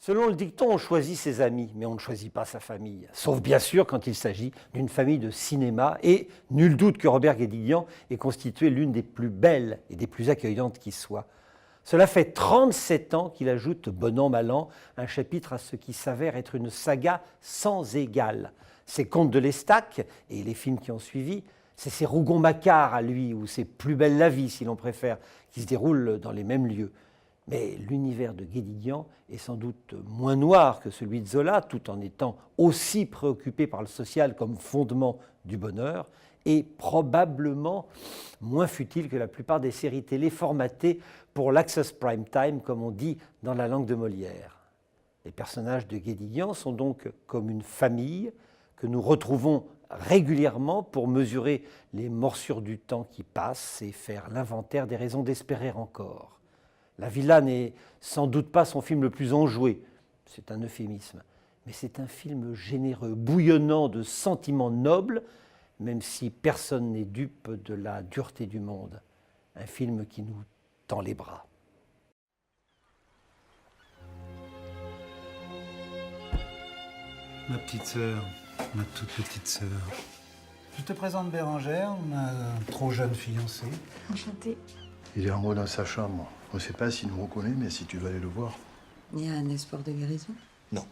Selon le dicton, on choisit ses amis, mais on ne choisit pas sa famille. Sauf bien sûr quand il s'agit d'une famille de cinéma. Et nul doute que Robert Guédiguian est constitué l'une des plus belles et des plus accueillantes qui soient. Cela fait 37 ans qu'il ajoute, bon an, mal an, un chapitre à ce qui s'avère être une saga sans égale. Ses Contes de l'Estaque et les films qui ont suivi, c'est ses Rougon-Macquart à lui, ou ses Plus belle la vie, si l'on préfère, qui se déroulent dans les mêmes lieux. Mais l'univers de Guédiguian est sans doute moins noir que celui de Zola, tout en étant aussi préoccupé par le social comme fondement du bonheur, et probablement moins futile que la plupart des séries télé formatées pour l'access prime time, comme on dit dans la langue de Molière. Les personnages de Guédiguian sont donc comme une famille que nous retrouvons régulièrement pour mesurer les morsures du temps qui passe et faire l'inventaire des raisons d'espérer encore. La Villa n'est sans doute pas son film le plus enjoué, c'est un euphémisme, mais c'est un film généreux, bouillonnant de sentiments nobles, même si personne n'est dupe de la dureté du monde. Un film qui nous tend les bras. Ma petite sœur, ma toute petite sœur. Je te présente Bérangère, ma trop jeune fiancée. Enchantée. Il est en haut dans sa chambre. On ne sait pas s'il nous reconnaît, mais si tu veux aller le voir. Il y a un espoir de guérison? Non.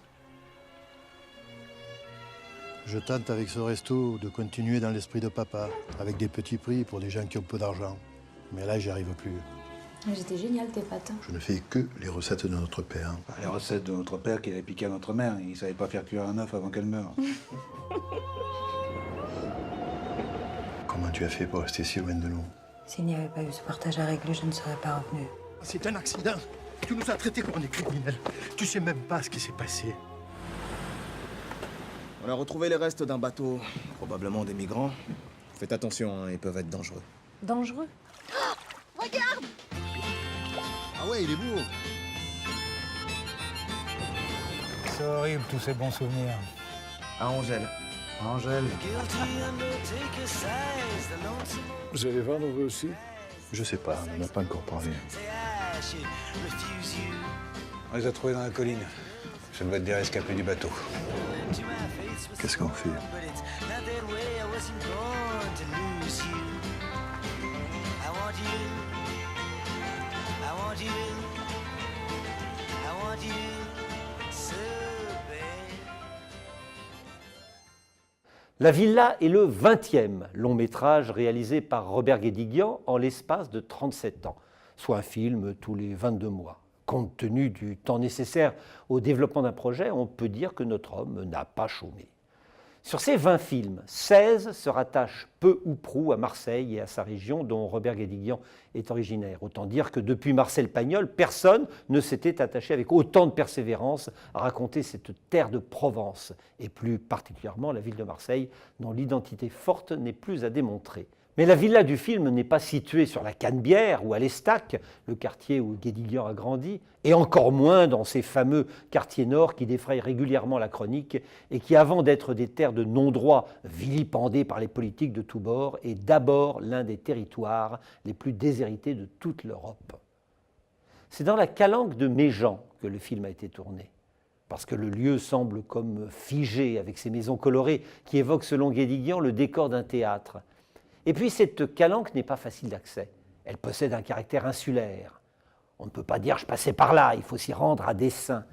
Je tente avec ce resto de continuer dans l'esprit de papa, avec des petits prix pour des gens qui ont peu d'argent. Mais là, j'y arrive plus. J'étais génial tes pâtes. Je ne fais que les recettes de notre père. Les recettes de notre père qu'il avait piqué à notre mère. Il savait pas faire cuire un œuf avant qu'elle meure. Comment tu as fait pour rester si loin de nous? S'il n'y avait pas eu ce partage à régler, je ne serais pas revenue. C'est un accident. Tu nous as traités comme des criminels. Tu sais même pas ce qui s'est passé. On a retrouvé les restes d'un bateau, probablement des migrants. Faites attention, hein, ils peuvent être dangereux. Dangereux? Ah ouais, il est beau. C'est horrible tous ces bons souvenirs. À Angèle. Angèle. Vous allez vendre vous aussi? Je sais pas, on n'en a pas encore parlé. On les a trouvés dans la colline. Ça doit être des rescapés du bateau. Qu'est-ce qu'on fait? La Villa est le 20e long métrage réalisé par Robert Guédiguian en l'espace de 37 ans, soit un film tous les 22 mois. Compte tenu du temps nécessaire au développement d'un projet, on peut dire que notre homme n'a pas chômé. Sur ces 20 films, 16 se rattachent peu ou prou à Marseille et à sa région dont Robert Guédiguian est originaire. Autant dire que depuis Marcel Pagnol, personne ne s'était attaché avec autant de persévérance à raconter cette terre de Provence, et plus particulièrement la ville de Marseille, dont l'identité forte n'est plus à démontrer. Mais la villa du film n'est pas située sur la Canebière ou à l'Estaque, le quartier où Guédiguian a grandi, et encore moins dans ces fameux quartiers nord qui défrayent régulièrement la chronique et qui, avant d'être des terres de non-droit vilipendées par les politiques de tous bords, est d'abord l'un des territoires les plus déshérités de toute l'Europe. C'est dans la calanque de Méjean que le film a été tourné, parce que le lieu semble comme figé avec ses maisons colorées qui évoquent selon Guédiguian le décor d'un théâtre. Et puis cette calanque n'est pas facile d'accès. Elle possède un caractère insulaire. On ne peut pas dire « je passais par là », il faut s'y rendre à dessein.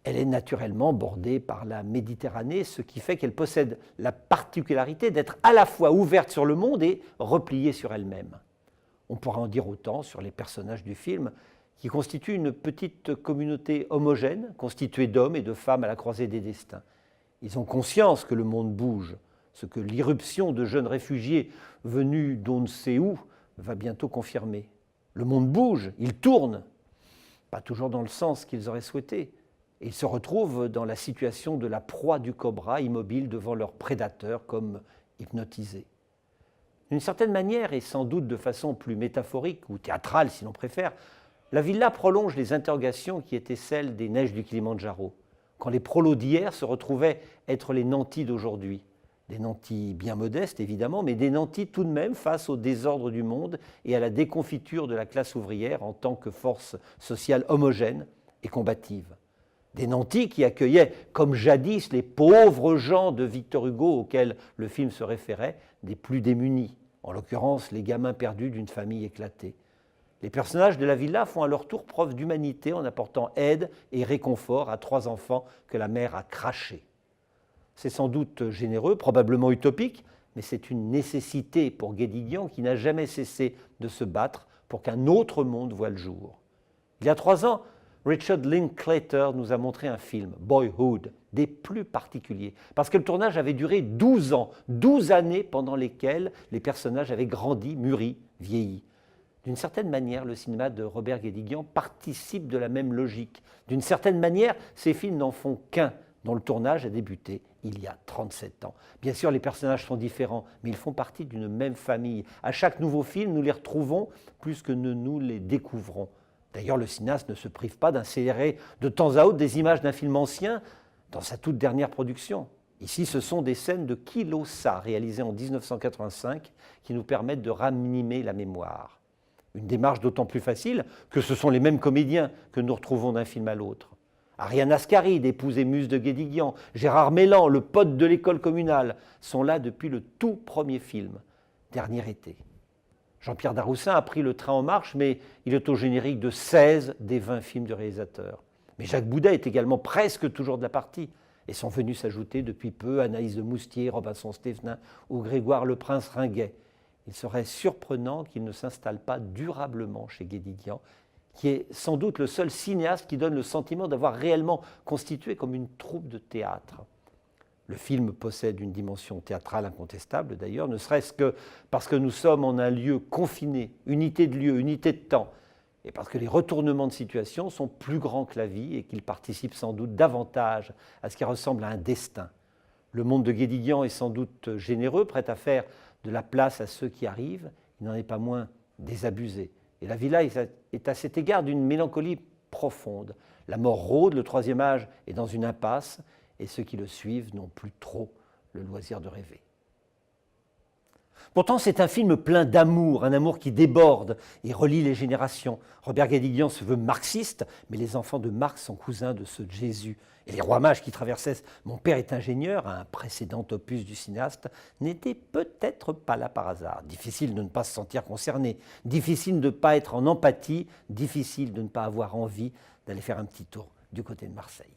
Elle est naturellement bordée par la Méditerranée, ce qui fait qu'elle possède la particularité d'être à la fois ouverte sur le monde et repliée sur elle-même. On pourra en dire autant sur les personnages du film, qui constituent une petite communauté homogène, constituée d'hommes et de femmes à la croisée des destins. Ils ont conscience que le monde bouge, ce que l'irruption de jeunes réfugiés venus d'on ne sait où va bientôt confirmer. Le monde bouge, il tourne, pas toujours dans le sens qu'ils auraient souhaité. Et ils se retrouvent dans la situation de la proie du cobra, immobile devant leur prédateur, comme hypnotisés. D'une certaine manière, et sans doute de façon plus métaphorique ou théâtrale si l'on préfère, la villa prolonge les interrogations qui étaient celles des neiges du Kilimandjaro, quand les prolos d'hier se retrouvaient être les nantis d'aujourd'hui. Des nantis bien modestes, évidemment, mais des nantis tout de même face au désordre du monde et à la déconfiture de la classe ouvrière en tant que force sociale homogène et combative. Des nantis qui accueillaient, comme jadis, les pauvres gens de Victor Hugo auxquels le film se référait, des plus démunis, en l'occurrence les gamins perdus d'une famille éclatée. Les personnages de la villa font à leur tour preuve d'humanité en apportant aide et réconfort à 3 enfants que la mère a crachés. C'est sans doute généreux, probablement utopique, mais c'est une nécessité pour Guédiguian qui n'a jamais cessé de se battre pour qu'un autre monde voie le jour. Il y a 3 ans, Richard Linklater nous a montré un film, Boyhood, des plus particuliers, parce que le tournage avait duré 12 ans, 12 années pendant lesquelles les personnages avaient grandi, mûri, vieilli. D'une certaine manière, le cinéma de Robert Guédiguian participe de la même logique. D'une certaine manière, ces films n'en font qu'un, dont le tournage a débuté il y a 37 ans. Bien sûr, les personnages sont différents, mais ils font partie d'une même famille. À chaque nouveau film, nous les retrouvons plus que nous les découvrons. D'ailleurs, le cinéaste ne se prive pas d'insérer de temps à autre des images d'un film ancien dans sa toute dernière production. Ici, ce sont des scènes de Kilosa, réalisées en 1985, qui nous permettent de ranimer la mémoire. Une démarche d'autant plus facile que ce sont les mêmes comédiens que nous retrouvons d'un film à l'autre. Ariane Ascaride, épouse et muse de Guédiguian, Gérard Mélan, le pote de l'école communale, sont là depuis le tout premier film, Dernier été. Jean-Pierre Daroussin a pris le train en marche, mais il est au générique de 16 des 20 films du réalisateur. Mais Jacques Boudet est également presque toujours de la partie, et sont venus s'ajouter depuis peu Anaïs de Moustier, Robinson Stévenin ou Grégoire Le Prince Ringuet. Il serait surprenant qu'il ne s'installe pas durablement chez Guédiguian, qui est sans doute le seul cinéaste qui donne le sentiment d'avoir réellement constitué comme une troupe de théâtre. Le film possède une dimension théâtrale incontestable d'ailleurs, ne serait-ce que parce que nous sommes en un lieu confiné, unité de lieu, unité de temps, et parce que les retournements de situation sont plus grands que la vie et qu'ils participent sans doute davantage à ce qui ressemble à un destin. Le monde de Guédiguian est sans doute généreux, prêt à faire de la place à ceux qui arrivent, il n'en est pas moins désabusé. Et la villa est à cet égard d'une mélancolie profonde. La mort rôde, le troisième âge est dans une impasse, et ceux qui le suivent n'ont plus trop le loisir de rêver. Pourtant, c'est un film plein d'amour, un amour qui déborde et relie les générations. Robert Guédiguian se veut marxiste, mais les enfants de Marx sont cousins de ceux de Jésus. Et les rois mages qui traversaient « Mon père est ingénieur », un précédent opus du cinéaste, n'étaient peut-être pas là par hasard. Difficile de ne pas se sentir concerné, difficile de ne pas être en empathie, difficile de ne pas avoir envie d'aller faire un petit tour du côté de Marseille.